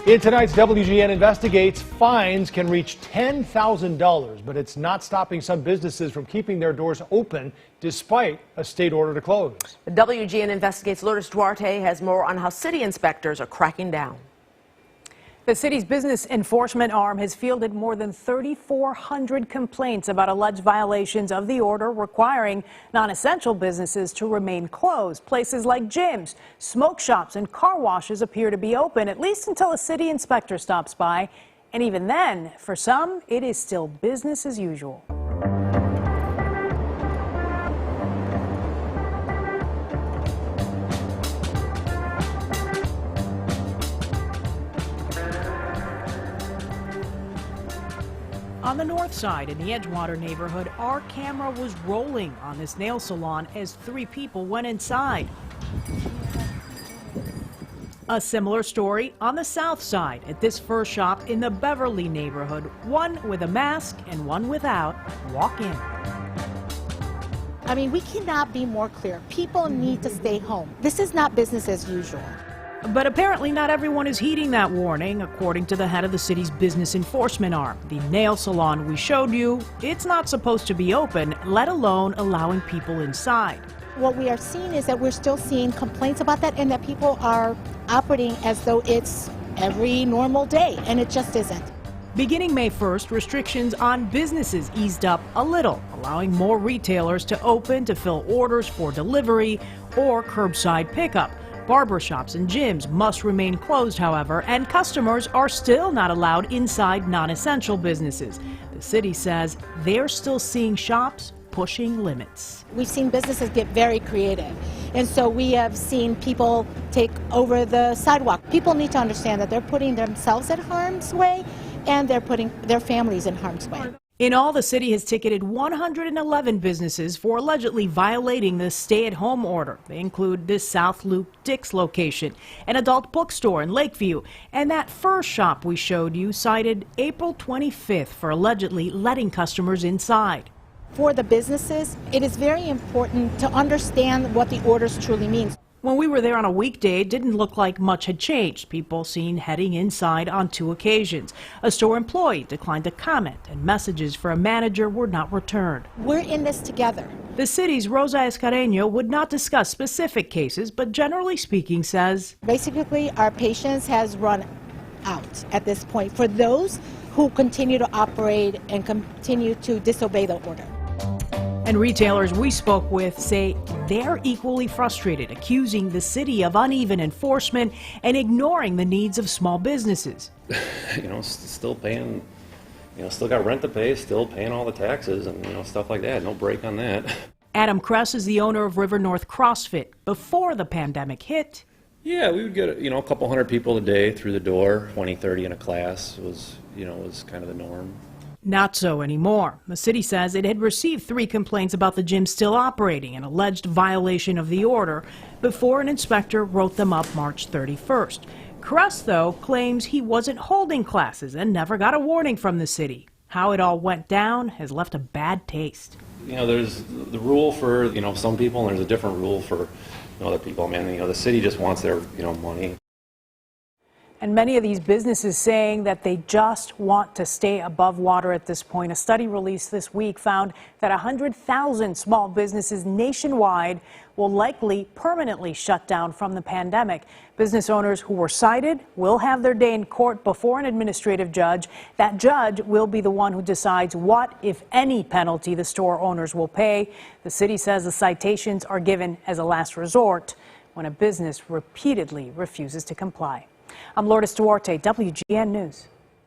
In tonight's WGN Investigates, fines can reach $10,000, but it's not stopping some businesses from keeping their doors open despite a state order to close. WGN Investigates' Lourdes Duarte has more on how city inspectors are cracking down. The city's business enforcement arm has fielded more than 3,400 complaints about alleged violations of the order requiring non-essential businesses to remain closed. Places like gyms, smoke shops, and car washes appear to be open, at least until a city inspector stops by. And even then, for some, it is still business as usual. On the north side in the Edgewater neighborhood, our camera was rolling on this nail salon as 3 people went inside. A similar story on the south side at this fur shop in the Beverly neighborhood. One with a mask and one without. Walk in. I mean, we cannot be more clear. People need to stay home. This is not business as usual. But apparently not everyone is heeding that warning, according to the head of the city's business enforcement arm. The nail salon we showed you, it's not supposed to be open, let alone allowing people inside. What we are seeing is that we're still seeing complaints about that and that people are operating as though it's every normal day, and it just isn't. Beginning May 1st, restrictions on businesses eased up a little, allowing more retailers to open to fill orders for delivery or curbside pickup. Barbershops and gyms must remain closed, however, and customers are still not allowed inside non-essential businesses. The city says they're still seeing shops pushing limits. We've seen businesses get very creative, and so we have seen people take over the sidewalk. People need to understand that they're putting themselves at harm's way and they're putting their families in harm's way. In all, the city has ticketed 111 businesses for allegedly violating the stay-at-home order. They include this South Loop Dick's location, an adult bookstore in Lakeview, and that fur shop we showed you cited April 25th for allegedly letting customers inside. For the businesses, it is very important to understand what the orders truly mean. When we were there on a weekday, it didn't look like much had changed. People seen heading inside on 2 occasions. A store employee declined to comment, and messages for a manager were not returned. We're in this together. The city's Rosa Escareño would not discuss specific cases, but generally speaking says, basically, our patience has run out at this point for those who continue to operate and continue to disobey the order. And retailers we spoke with say they're equally frustrated, accusing the city of uneven enforcement and ignoring the needs of small businesses. Still paying, still got rent to pay, still paying all the taxes and, stuff like that. No break on that. Adam Kress is the owner of River North CrossFit. Before the pandemic hit, yeah, we would get, a couple hundred people a day through the door. 20, 30 in a class was kind of the norm. Not so anymore. The city says it had received 3 complaints about the gym still operating, an alleged violation of the order, before an inspector wrote them up March 31st. Kress, though, claims he wasn't holding classes and never got a warning from the city. How it all went down has left a bad taste. There's the rule for, some people, and there's a different rule for other people. Man, the city just wants their, money. And many of these businesses saying that they just want to stay above water at this point. A study released this week found that 100,000 small businesses nationwide will likely permanently shut down from the pandemic. Business owners who were cited will have their day in court before an administrative judge. That judge will be the one who decides what, if any, penalty the store owners will pay. The city says the citations are given as a last resort when a business repeatedly refuses to comply. I'm Lourdes Duarte, WGN News.